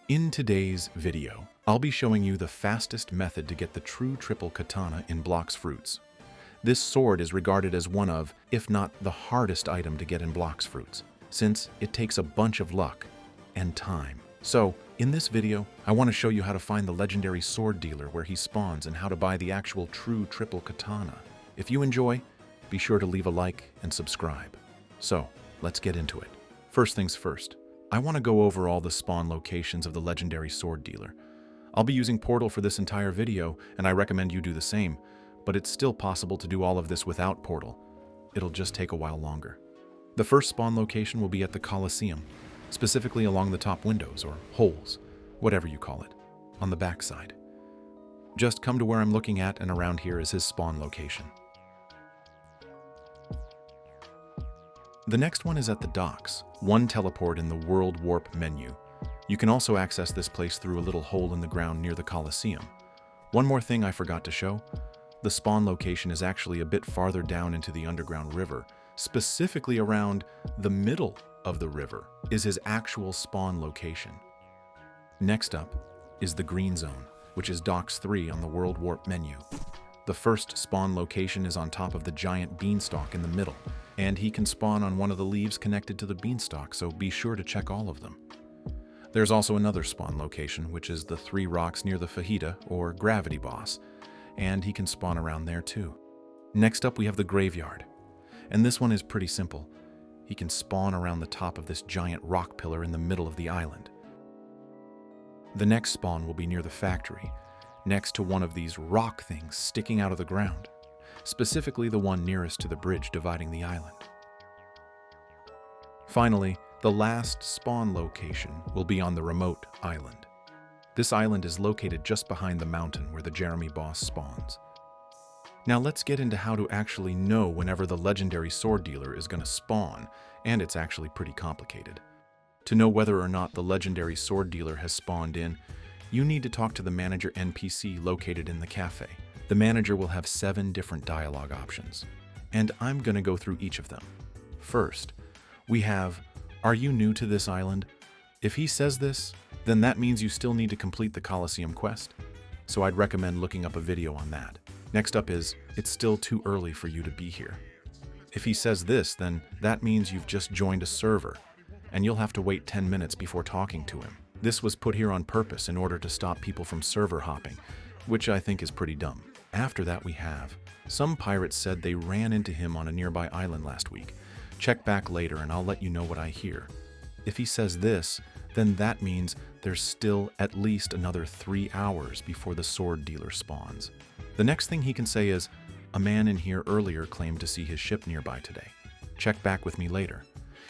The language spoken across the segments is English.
In today's video, I'll be showing you the fastest method to get the true triple katana in Blox fruits. This sword is regarded as one of, if not the hardest item to get in Blox fruits, since it takes a bunch of luck and time. So, in this video, I want to show you how to find the legendary sword dealer where he spawns and how to buy the actual true triple katana. If you enjoy, be sure to leave a like and subscribe. So, let's get into it. First things first, I want to go over all the spawn locations of the legendary sword dealer. I'll be using Portal for this entire video, and I recommend you do the same, but it's still possible to do all of this without Portal. It'll just take a while longer. The first spawn location will be at the Colosseum, specifically along the top windows, or holes, whatever you call it, on the back side. Just come to where I'm looking at, and around here is his spawn location. The next one is at the docks, one teleport in the World Warp menu. You can also access this place through a little hole in the ground near the Colosseum. One more thing I forgot to show, the spawn location is actually a bit farther down into the underground river, specifically around the middle of the river is his actual spawn location. Next up is the Green Zone, which is Docks 3 on the World Warp menu. The first spawn location is on top of the giant beanstalk in the middle, and he can spawn on one of the leaves connected to the beanstalk, so be sure to check all of them. There's also another spawn location, which is the 3 rocks near the Fajita, or Gravity Boss, and he can spawn around there too. Next up we have the Graveyard, and this one is pretty simple. He can spawn around the top of this giant rock pillar in the middle of the island. The next spawn will be near the factory, next to one of these rock things sticking out of the ground, specifically the one nearest to the bridge dividing the island. Finally, the last spawn location will be on the remote island. This island is located just behind the mountain where the Jeremy boss spawns. Now let's get into how to actually know whenever the legendary sword dealer is going to spawn, and it's actually pretty complicated. To know whether or not the legendary sword dealer has spawned in, you need to talk to the manager NPC located in the cafe. The manager will have 7 different dialogue options, and I'm going to go through each of them. First, we have, "Are you new to this island?" If he says this, then that means you still need to complete the Colosseum quest, so I'd recommend looking up a video on that. Next up is, "It's still too early for you to be here." If he says this, then that means you've just joined a server, and you'll have to wait 10 minutes before talking to him. This was put here on purpose in order to stop people from server hopping, which I think is pretty dumb. After that we have, "Some pirates said they ran into him on a nearby island last week. Check back later and I'll let you know what I hear." If he says this, then that means there's still at least another 3 hours before the sword dealer spawns. The next thing he can say is, "A man in here earlier claimed to see his ship nearby today. Check back with me later."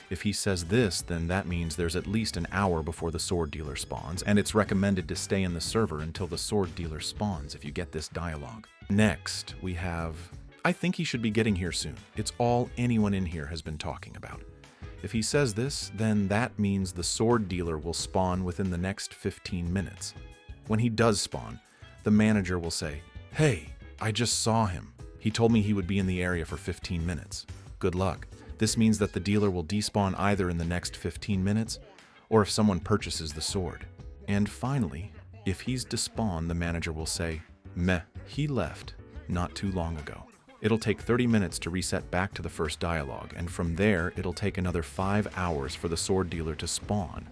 If he says this, then that means there's at least an hour before the sword dealer spawns, and it's recommended to stay in the server until the sword dealer spawns if you get this dialogue. Next, we have, "I think he should be getting here soon. It's all anyone in here has been talking about." If he says this, then that means the sword dealer will spawn within the next 15 minutes. When he does spawn, the manager will say, "Hey, I just saw him. He told me he would be in the area for 15 minutes. Good luck." This means that the dealer will despawn either in the next 15 minutes or if someone purchases the sword. And finally, if he's despawned, the manager will say, "Meh, he left not too long ago." It'll take 30 minutes to reset back to the first dialogue, and from there, it'll take another 5 hours for the sword dealer to spawn.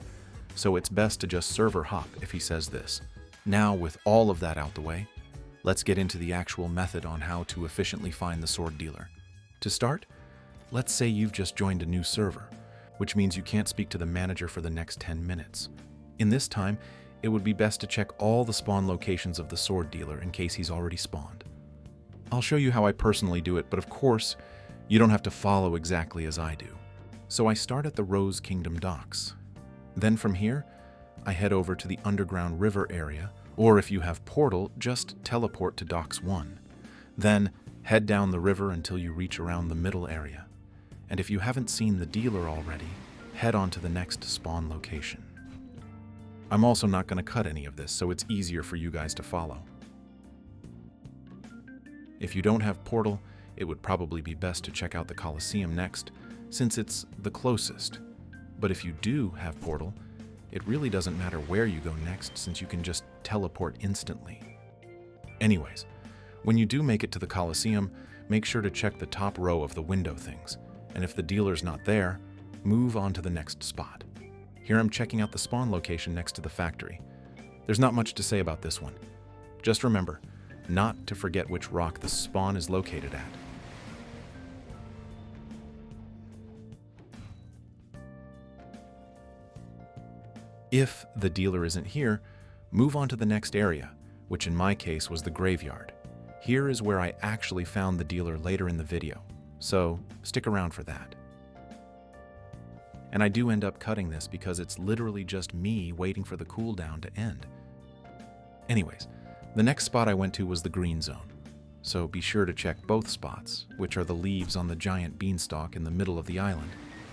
So it's best to just server hop if he says this. Now, with all of that out the way, let's get into the actual method on how to efficiently find the sword dealer. To start, let's say you've just joined a new server, which means you can't speak to the manager for the next 10 minutes. In this time, it would be best to check all the spawn locations of the sword dealer in case he's already spawned. I'll show you how I personally do it, but of course, you don't have to follow exactly as I do. So I start at the Rose Kingdom docks. Then from here, I head over to the underground river area, or if you have Portal, just teleport to Docks 1. Then head down the river until you reach around the middle area. And if you haven't seen the dealer already, head on to the next spawn location. I'm also not going to cut any of this, so it's easier for you guys to follow. If you don't have Portal, it would probably be best to check out the Colosseum next, since it's the closest. But if you do have Portal, it really doesn't matter where you go next since you can just teleport instantly. Anyways, when you do make it to the Colosseum, make sure to check the top row of the window things, and if the dealer's not there, move on to the next spot. Here I'm checking out the spawn location next to the factory. There's not much to say about this one. Just remember, not to forget which rock the spawn is located at. If the dealer isn't here, move on to the next area, which in my case was the graveyard. Here is where I actually found the dealer later in the video, so stick around for that. And I do end up cutting this because it's literally just me waiting for the cooldown to end. Anyways, the next spot I went to was the green zone, so be sure to check both spots, which are the leaves on the giant beanstalk in the middle of the island,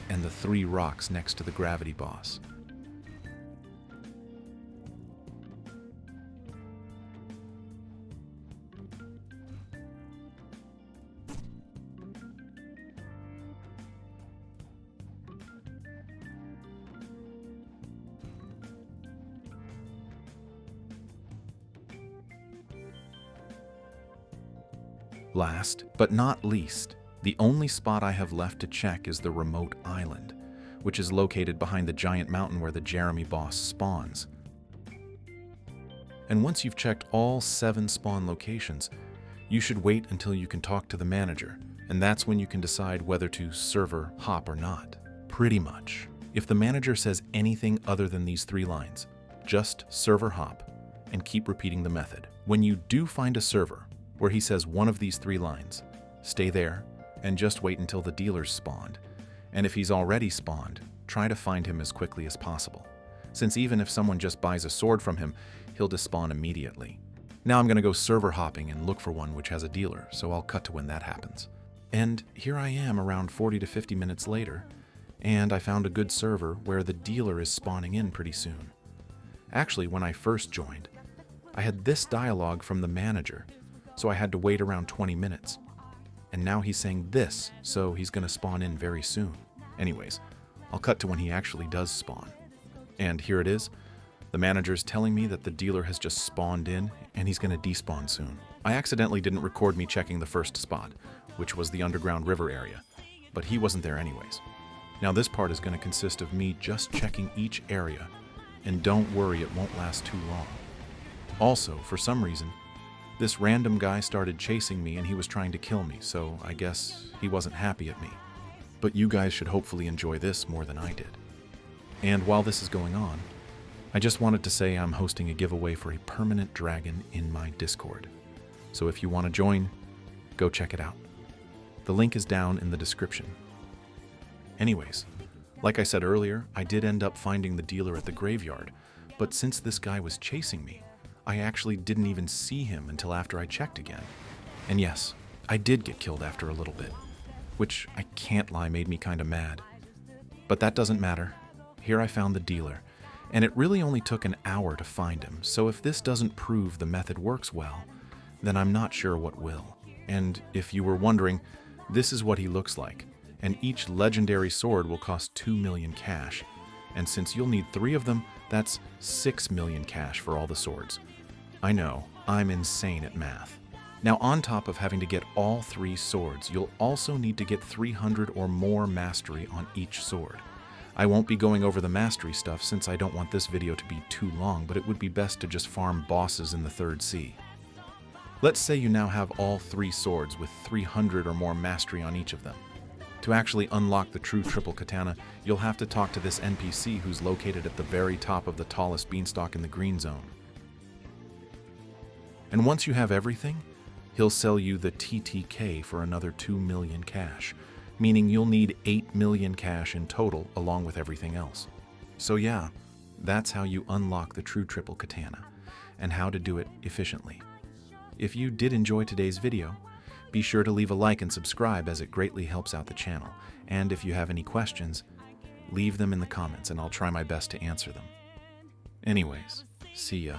and the 3 rocks next to the gravity boss. Last, but not least, the only spot I have left to check is the remote island, which is located behind the giant mountain where the Jeremy boss spawns. And once you've checked all 7 spawn locations, you should wait until you can talk to the manager, and that's when you can decide whether to server hop or not. Pretty much. If the manager says anything other than these 3 lines, just server hop and keep repeating the method. When you do find a server where he says one of these 3 lines, stay there and just wait until the dealer's spawned. And if he's already spawned, try to find him as quickly as possible, since even if someone just buys a sword from him, he'll despawn immediately. Now I'm gonna go server hopping and look for one which has a dealer, so I'll cut to when that happens. And here I am around 40 to 50 minutes later, and I found a good server where the dealer is spawning in pretty soon. Actually, when I first joined, I had this dialogue from the manager, so I had to wait around 20 minutes. And now he's saying this, so he's gonna spawn in very soon. Anyways, I'll cut to when he actually does spawn. And here it is. The manager's telling me that the dealer has just spawned in and he's gonna despawn soon. I accidentally didn't record me checking the first spot, which was the underground river area, but he wasn't there anyways. Now this part is gonna consist of me just checking each area, and don't worry, it won't last too long. Also, for some reason, this random guy started chasing me and he was trying to kill me, so I guess he wasn't happy at me. But you guys should hopefully enjoy this more than I did. And while this is going on, I just wanted to say I'm hosting a giveaway for a permanent dragon in my Discord. So if you want to join, go check it out. The link is down in the description. Anyways, like I said earlier, I did end up finding the dealer at the graveyard, but since this guy was chasing me, I actually didn't even see him until after I checked again. And yes, I did get killed after a little bit, which I can't lie made me kinda mad. But that doesn't matter. Here I found the dealer, and it really only took an hour to find him, so if this doesn't prove the method works well, then I'm not sure what will. And if you were wondering, this is what he looks like, and each legendary sword will cost 2 million cash. And since you'll need 3 of them, that's 6 million cash for all the swords. I know, I'm insane at math. Now on top of having to get all 3 swords, you'll also need to get 300 or more mastery on each sword. I won't be going over the mastery stuff since I don't want this video to be too long, but it would be best to just farm bosses in the 3rd sea. Let's say you now have all 3 swords with 300 or more mastery on each of them. To actually unlock the true triple katana, you'll have to talk to this NPC who's located at the very top of the tallest beanstalk in the green zone. And once you have everything, he'll sell you the TTK for another 2 million cash, meaning you'll need 8 million cash in total along with everything else. So yeah, that's how you unlock the true triple katana, and how to do it efficiently. If you did enjoy today's video, be sure to leave a like and subscribe as it greatly helps out the channel. And if you have any questions, leave them in the comments and I'll try my best to answer them. Anyways, see ya.